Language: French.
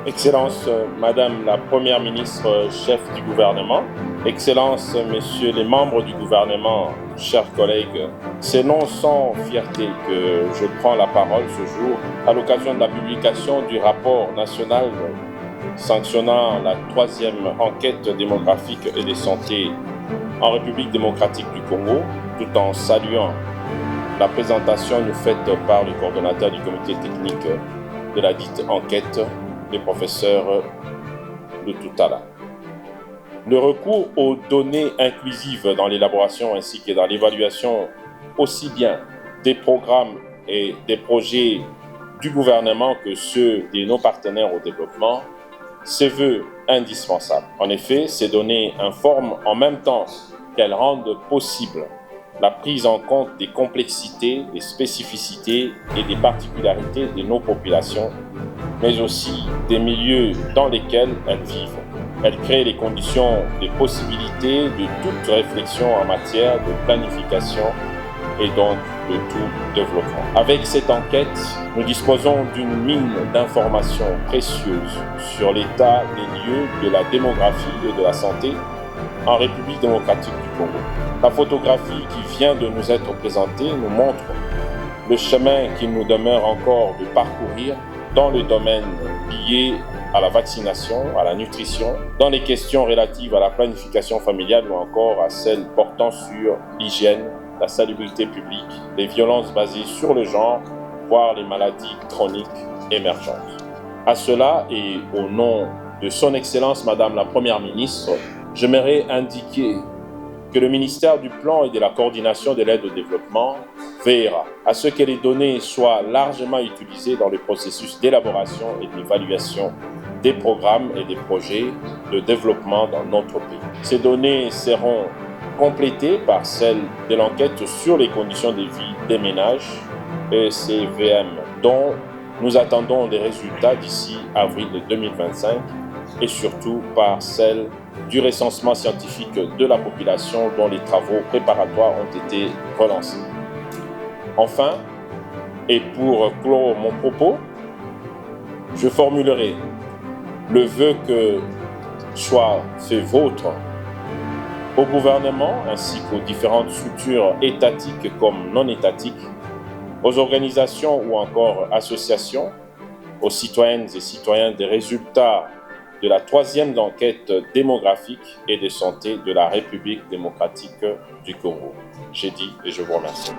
Excellence, Madame la Première ministre, chef du gouvernement, Excellences, Messieurs les membres du gouvernement, chers collègues, c'est non sans fierté que je prends la parole ce jour à l'occasion de la publication du rapport national sanctionnant la 3e enquête démographique et de santé en République démocratique du Congo, tout en saluant la présentation nous faite par le coordonnateur du comité technique de la dite enquête, le professeur Lututala. Le recours aux données inclusives dans l'élaboration ainsi que dans l'évaluation aussi bien des programmes et des projets du gouvernement que ceux de nos partenaires au développement se veut indispensable. En effet, ces données informent en même temps qu'elles rendent possible la prise en compte des complexités, des spécificités et des particularités de nos populations, mais aussi des milieux dans lesquels elles vivent. Elles créent les conditions des possibilités de toute réflexion en matière de planification et donc de tout développement. Avec cette enquête, nous disposons d'une mine d'informations précieuses sur l'état des lieux de la démographie et de la santé en République démocratique du Congo. La photographie qui vient de nous être présentée nous montre le chemin qu'il nous demeure encore de parcourir dans le domaine lié à la vaccination, à la nutrition, dans les questions relatives à la planification familiale ou encore à celles portant sur l'hygiène, la salubrité publique, les violences basées sur le genre, voire les maladies chroniques émergentes. À cela et au nom de Son Excellence Madame la Première ministre, j'aimerais indiquer que le ministère du Plan et de la Coordination de l'aide au développement veillera à ce que les données soient largement utilisées dans le processus d'élaboration et d'évaluation des programmes et des projets de développement dans notre pays. Ces données seront complétées par celles de l'enquête sur les conditions de vie des ménages, ECVM, dont nous attendons des résultats d'ici avril 2025, et surtout par celle du recensement scientifique de la population dont les travaux préparatoires ont été relancés. Enfin, et pour clore mon propos, je formulerai le vœu que soit fait vôtre au gouvernement ainsi qu'aux différentes structures étatiques comme non étatiques, aux organisations ou encore associations, aux citoyennes et citoyens des résultats de la 3e enquête démographique et de santé de la République démocratique du Congo. J'ai dit et je vous remercie.